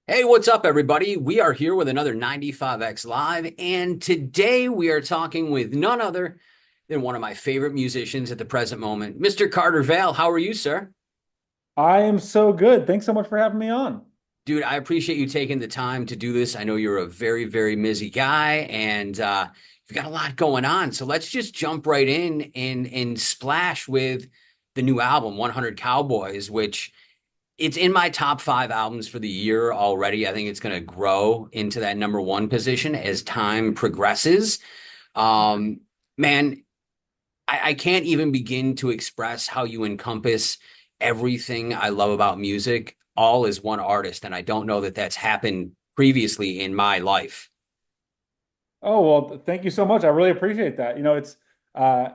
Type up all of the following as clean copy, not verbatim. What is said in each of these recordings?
Hey, what's up, everybody? We are here with another 95X Live, and today we are talking with none other than one of my favorite musicians at the present moment, Mr. Carter Vail. How are you, sir? I am so good. Thanks so much for having me on. Dude, I appreciate you taking the time to do this. I know you're a very, very busy guy, and you've got a lot going on. So let's just jump right in and splash with the new album, 100 Cowboys, which it's in my top five albums for the year already. I think it's going to grow into that number one position as time progresses. Um, Man, I can't even begin to express how you encompass everything I love about music all as one artist. And I don't know that that's happened previously in my life. Oh, well, thank you so much. I really appreciate that. It's uh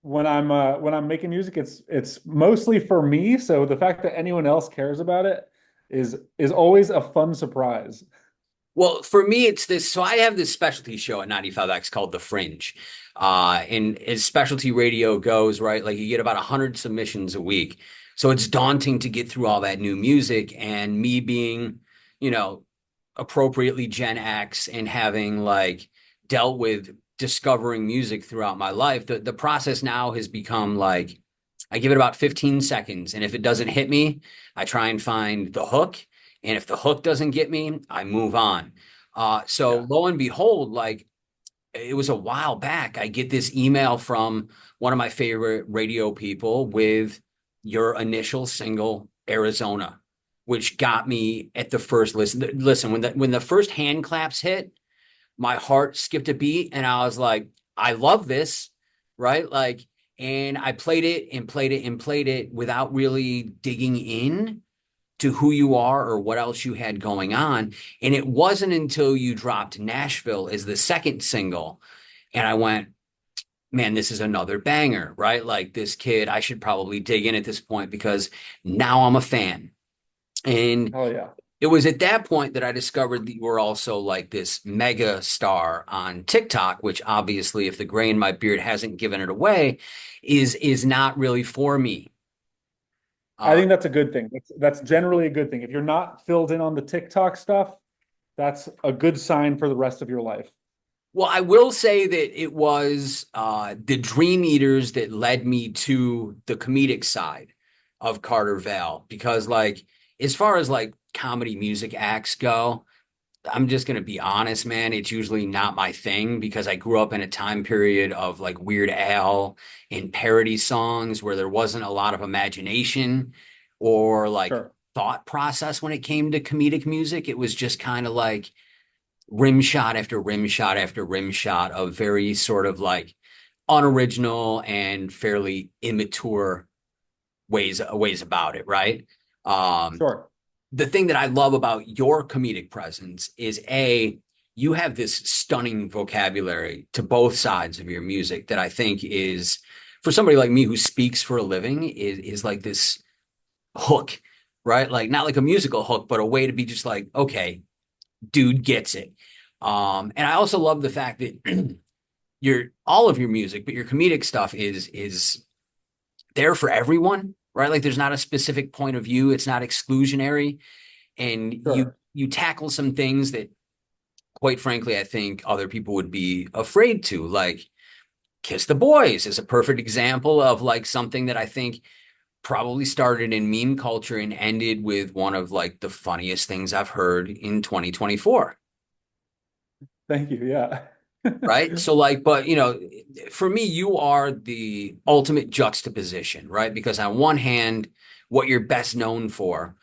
when I'm making music, it's mostly for me. So the fact that anyone else cares about it is always a fun surprise. Well, for me, it's this. So I have this specialty show at 95X called The Fringe. And as specialty radio goes, right, like you get about 100 submissions a week. So it's daunting to get through all that new music. And me being, you know, appropriately Gen X and having like dealt with discovering music throughout my life, the process now has become like I give it about 15 seconds. And if it doesn't hit me, I try and find the hook. And if the hook doesn't get me, I move on. So Yeah. lo and behold, like it was a while back, I get this email from one of my favorite radio people with your initial single, Arizona, which got me at the first listen. Listen, when the first hand claps hit, my heart skipped a beat and I was like, I love this, right? Like, and I played it and played it and played it without really digging in to who you are or what else you had going on. And it wasn't until you dropped Nashville as the second single, and I went, man, this is another banger, right? Like this kid, I should probably dig in at this point because now I'm a fan. And Oh yeah. it was at that point that I discovered that you were also like this mega star on TikTok, which obviously, if the gray in my beard hasn't given it away, is not really for me. I Uh, think that's a good thing. That's generally a good thing. If you're not filled in on the TikTok stuff, that's a good sign for the rest of your life. well, I will say that it was the Dream Eaters that led me to the comedic side of Carter Vale because, like, as far as like comedy music acts go, I'm just gonna be honest, man. It's usually not my thing because I grew up in a time period of like Weird Al and parody songs where there wasn't a lot of imagination or like Sure. thought process when it came to comedic music. It was just kind of like rim shot after rim shot after rim shot of very sort of like unoriginal and fairly immature ways about it, right? Um, Sure. the thing that I love about your comedic presence is you have this stunning vocabulary to both sides of your music that I think is for somebody like me who speaks for a living is like this hook, right? Like not like a musical hook, but a way to be just like, okay, dude gets it. And I also love the fact that your all of your music, but your comedic stuff is there for everyone, right? Like there's not a specific point of view. It's not exclusionary and you Sure. you tackle some things that quite frankly I think other people would be afraid to like Kiss the Boys is a perfect example of like something that I think probably started in meme culture and ended with one of like the funniest things I've heard in 2024, Thank you. Yeah. right? So like but for me you are the ultimate juxtaposition, right? Because on one hand what you're best known for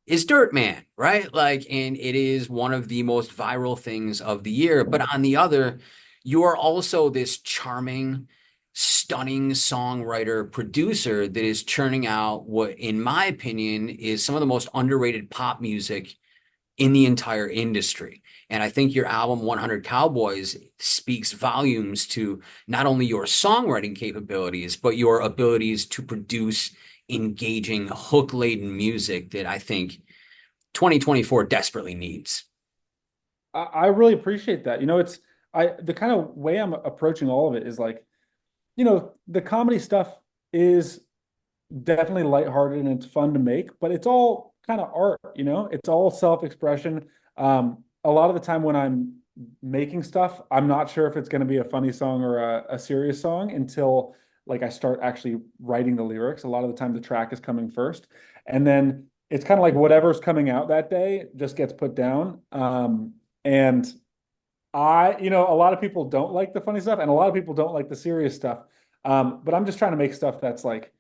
is Dirt Man, right? Like, and it is one of the most viral things of the year. But on the other, you are also this charming, stunning songwriter, producer that is churning out what, in my opinion, is some of the most underrated pop music in the entire industry. And I think your album 100 Cowboys speaks volumes to not only your songwriting capabilities, but your abilities to produce engaging, hook laden music that I think 2024 desperately needs. I really appreciate that. It's the kind of way I'm approaching all of it is like, the comedy stuff is definitely lighthearted and it's fun to make, but it's all kind of art, you know? It's all self-expression. A lot of the time when I'm making stuff, I'm not sure if it's going to be a funny song or a serious song until like I start actually writing the lyrics. A lot of the time the track is coming first. And then it's kind of like whatever's coming out that day just gets put down. And a lot of people don't like the funny stuff and a lot of people don't like the serious stuff. But I'm just trying to make stuff that's like,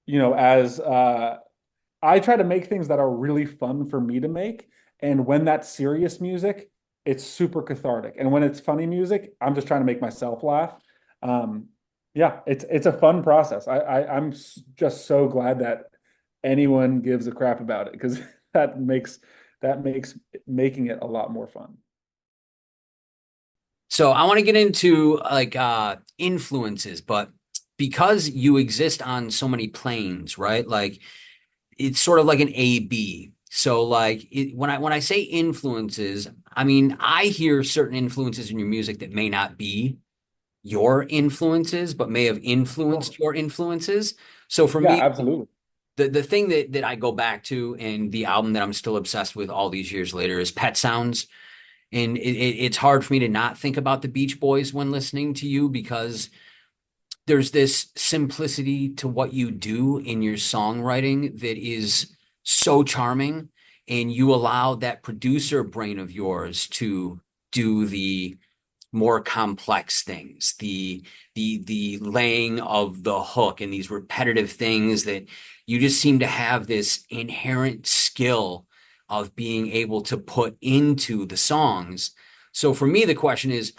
as I try to make things that are really fun for me to make. And when that's serious music, it's super cathartic. And when it's funny music, I'm just trying to make myself laugh. Um, yeah, it's a fun process. I'm just so glad that anyone gives a crap about it because that makes making it a lot more fun. So I want to get into like influences, but because you exist on so many planes, right? Like it's sort of like an A B. So like when I say influences, I mean I hear certain influences in your music that may not be your influences, but may have Sure. influenced your influences. So for Yeah, me, absolutely. the thing that I go back to and the album that I'm still obsessed with all these years later is Pet Sounds. And it's hard for me to not think about the Beach Boys when listening to you because there's this simplicity to what you do in your songwriting that is so charming. And you allow that producer brain of yours to do the more complex things, the laying of the hook and these repetitive things that you just seem to have this inherent skill of being able to put into the songs. So for me, the question is,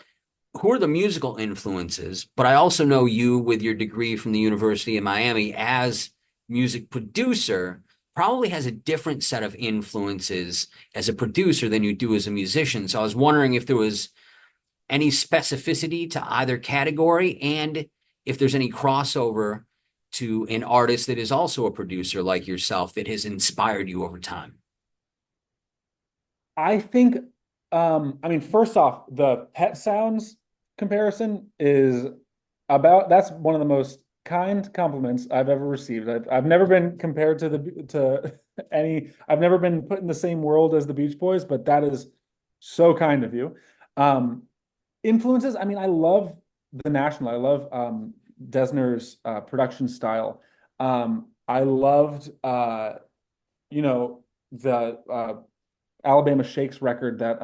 who are the musical influences? But I also know you with your degree from the University of Miami as music producer probably has a different set of influences as a producer than you do as a musician. So I was wondering if there was any specificity to either category and if there's any crossover to an artist that is also a producer like yourself that has inspired you over time. I think, I mean, first off, the pet sounds comparison is that's one of the most kind compliments I've ever received. I've never been compared to I've never been put in the same world as the Beach Boys, but that is so kind of you. Um, Influences, I mean, I love the National. I love Desner's production style. I loved you know, the Alabama Shakes record that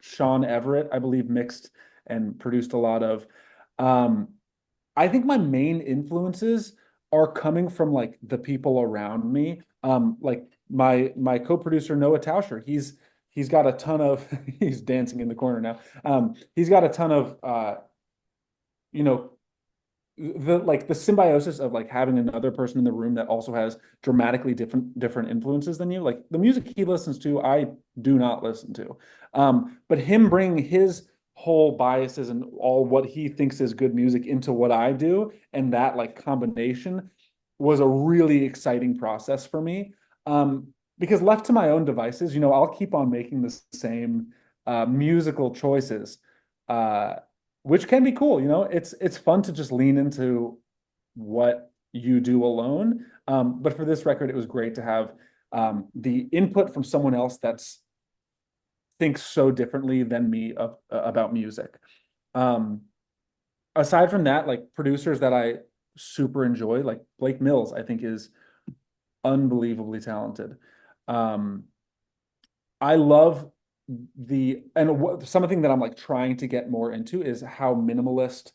Sean Everett, I believe, mixed and produced a lot of. Um, I think my main influences are coming from like the people around me. Like my co-producer Noah Tauscher, he's got a ton of he's dancing in the corner now. He's got a ton of you know the symbiosis of like having another person in the room that also has dramatically different influences than you. Like the music he listens to, I do not listen to. But him bringing his whole biases and all what he thinks is good music into what I do, and that like combination was a really exciting process for me. Because left to my own devices, I'll keep on making the same musical choices. Uh, which can be cool. It's fun to just lean into what you do alone. But for this record, it was great to have the input from someone else that's thinks so differently than me about music. Um, Aside from that, like producers that I super enjoy, like Blake Mills, I think is unbelievably talented. Um, I love something that I'm like trying to get more into is how minimalist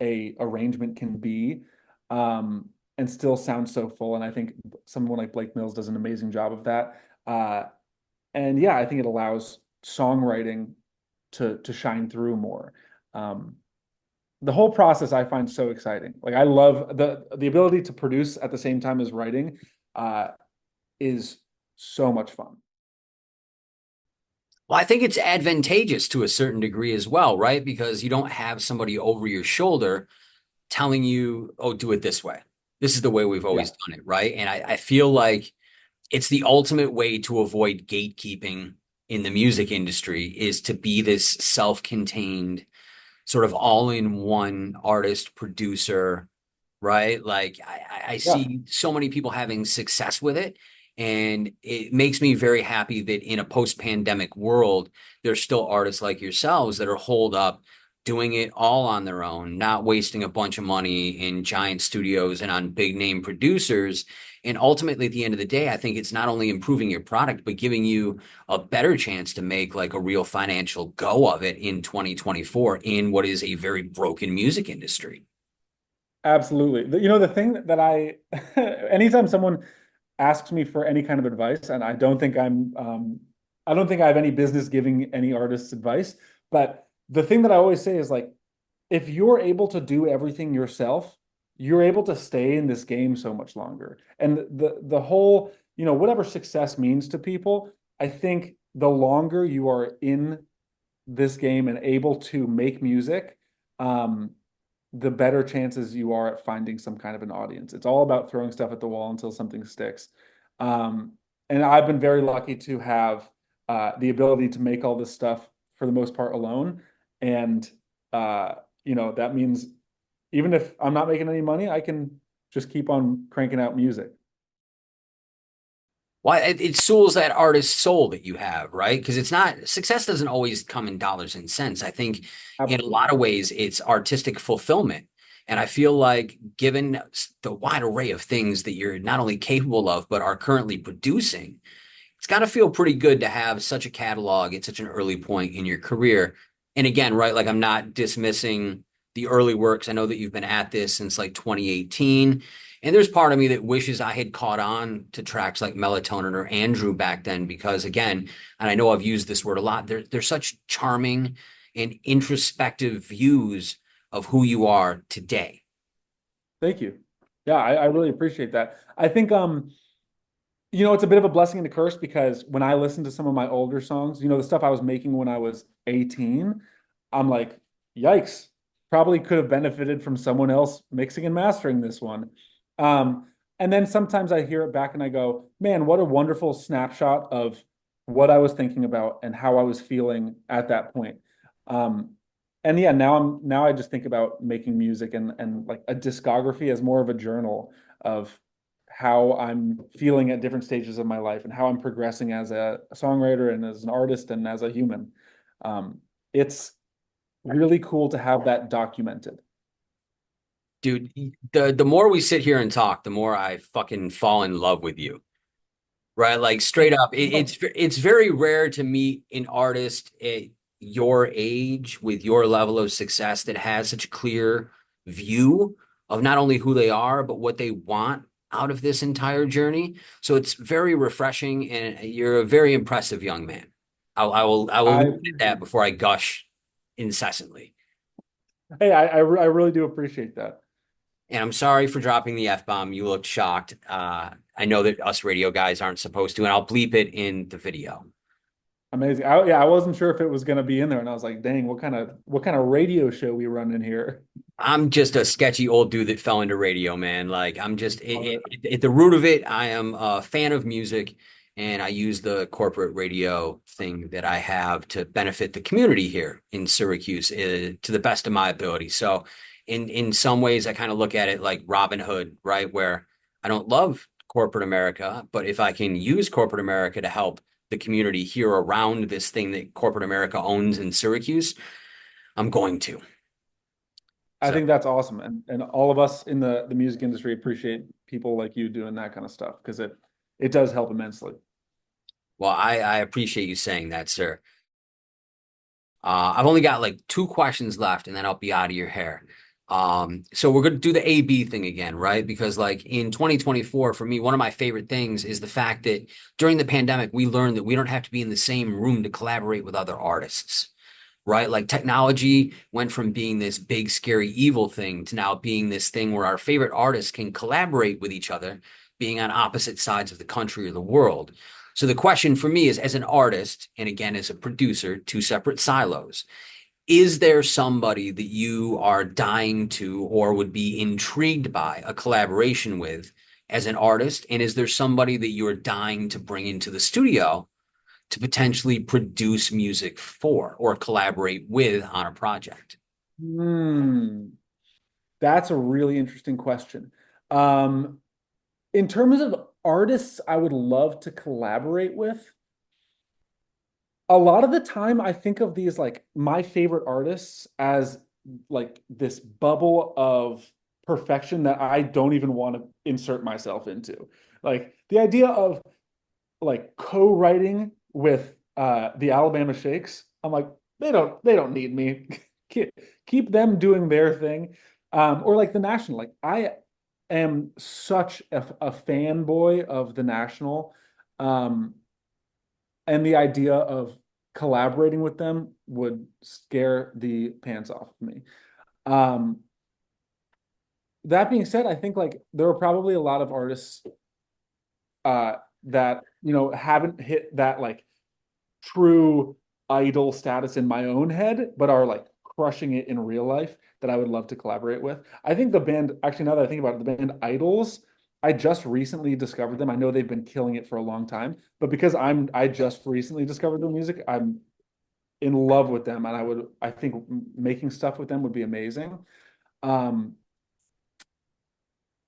a arrangement can be, and still sound so full. And I think someone like Blake Mills does an amazing job of that. And yeah, I think it allows songwriting to shine through more. Um, the whole process I find so exciting. Like I love the ability to produce at the same time as writing, uh, is so much fun. Well, I think it's advantageous to a certain degree as well, right? Because you don't have somebody over your shoulder telling you, oh, do it this way. This is the way we've Yeah. always done it, right? And I feel like it's the ultimate way to avoid gatekeeping in the music industry is to be this self-contained, sort of all-in-one artist, producer, right? Like I Yeah. see so many people having success with it. And it makes me very happy that in a post-pandemic world, there's still artists like yourselves that are holed up doing it all on their own, not wasting a bunch of money in giant studios and on big name producers. And ultimately, at the end of the day, I think it's not only improving your product, but giving you a better chance to make like a real financial go of it in 2024 in what is a very broken music industry. Absolutely. You know, the thing that anytime someone asks me for any kind of advice, and I don't think I have any business giving any artists advice, but the thing that I always say is like, if you're able to do everything yourself, you're able to stay in this game so much longer. And the whole, you know, whatever success means to people, I think the longer you are in this game and able to make music, um, the better chances you are at finding some kind of an audience. It's all about throwing stuff at the wall until something sticks. Um, and I've been very lucky to have the ability to make all this stuff for the most part alone. And uh, you know, that means even if I'm not making any money, I can just keep on cranking out music. Well, it souls that artist soul that you have, right? Because it's not success doesn't always come in dollars and cents. I think in a lot Absolutely. of ways it's artistic fulfillment. And I feel like given the wide array of things that you're not only capable of, but are currently producing, it's got to feel pretty good to have such a catalog at such an early point in your career. And again, right, like I'm not dismissing the early works. I know that you've been at this since like 2018. And there's part of me that wishes I had caught on to tracks like Melatonin or Andrew back then, because again, and I know I've used this word a lot, they're such charming and introspective views of who you are today. Thank you. Yeah, I really appreciate that. I think you know, it's a bit of a blessing and a curse because when I listen to some of my older songs, you know, the stuff I was making when I was 18, I'm like, yikes, probably could have benefited from someone else mixing and mastering this one. Um, and then sometimes I hear it back and I go, man, what a wonderful snapshot of what I was thinking about and how I was feeling at that point. Um, and yeah, now I just think about making music and like a discography as more of a journal of how I'm feeling at different stages of my life and how I'm progressing as a songwriter and as an artist and as a human. It's really cool to have that documented. Dude, the more we sit here and talk, the more I fucking fall in love with you. Right? Like straight up, it's very rare to meet an artist at your age with your level of success that has such a clear view of not only who they are, but what they want out of this entire journey. So it's very refreshing, and you're a very impressive young man. I will I leave it at that appreciate it. before I gush incessantly. Hey, I really do appreciate that. And I'm sorry for dropping the F-bomb. You looked shocked. I know that us radio guys aren't supposed to, and I'll bleep it in the video. Amazing. Yeah, I wasn't sure if it was going to be in there, and I was like, "Dang, what kind of radio show we run in here?" I'm just a sketchy old dude that fell into radio, man. Like I'm just Love it. at the root of it, I am a fan of music, and I use the corporate radio thing that I have to benefit the community here in Syracuse to the best of my ability. So in some ways, I kind of look at it like Robin Hood, right? Where I don't love corporate America, but if I can use corporate America to help the community here around this thing that corporate America owns in Syracuse, I'm going to. I So. think that's awesome, and all of us in the music industry appreciate people like you doing that kind of stuff because it does help immensely. Well, I appreciate you saying that, sir. I've only got like two questions left, and then I'll be out of your hair. So we're going to do the A/B thing again, right? Because like in 2024, for me, one of my favorite things is the fact that during the pandemic, we learned that we don't have to be in the same room to collaborate with other artists, right? Like technology went from being this big, scary, evil thing to now being this thing where our favorite artists can collaborate with each other, being on opposite sides of the country or the world. So the question for me is, as an artist, and again, as a producer, two separate silos, is there somebody that you are dying to or would be intrigued by a collaboration with as an artist? And is there somebody that you're dying to bring into the studio to potentially produce music for or collaborate with on a project? Hmm, that's a really interesting question. Um, In terms of artists I would love to collaborate with, a lot of the time I think of these like my favorite artists as like this bubble of perfection that I don't even want to insert myself into. Like the idea of like co-writing with the Alabama Shakes, I'm like, they don't need me. Keep them doing their thing. Or like the National. Like I am such a fanboy of the National. Um, and the idea of collaborating with them would scare the pants off of me. Um, that being said, I think like there are probably a lot of artists that haven't hit that like true idol status in my own head, but are like crushing it in real life that I would love to collaborate with. I think the band, actually, now that I think about it, the band Idols, I just recently discovered them. I know they've been killing it for a long time, but because I just recently discovered their music, I'm in love with them, and I think making stuff with them would be amazing. Um,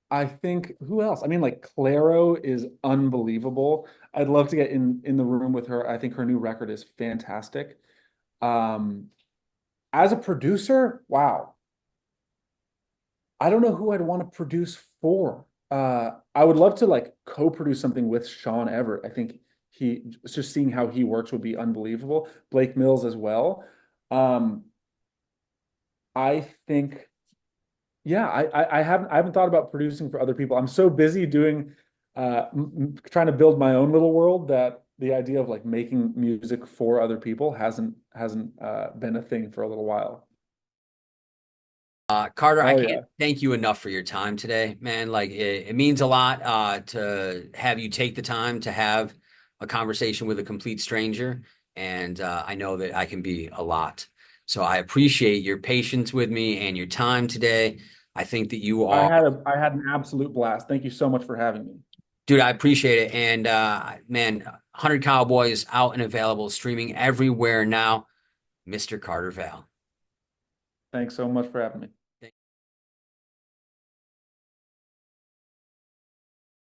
I think who else? I mean, like Clairo is unbelievable. I'd love to get in the room with her. I think her new record is fantastic. Um, as a producer, wow. I don't know who I'd want to produce for. I would love to like co-produce something with Sean Everett. I think just seeing how he works would be unbelievable. Blake Mills as well. Um, I think, yeah, I haven't thought about producing for other people. I'm so busy doing, trying to build my own little world that the idea of like making music for other people hasn't been a thing for a little while. Carter, I Oh can't yeah. thank you enough for your time today, man. Like it means a lot to have you take the time to have a conversation with a complete stranger, and I know that I can be a lot. So I appreciate your patience with me and your time today. I think that you are, I had an absolute blast. Thank you so much for having me. dude. I appreciate it, and man, 100 Cowboys out and available, streaming everywhere now. Mr. Carter Val. Thanks so much for having me.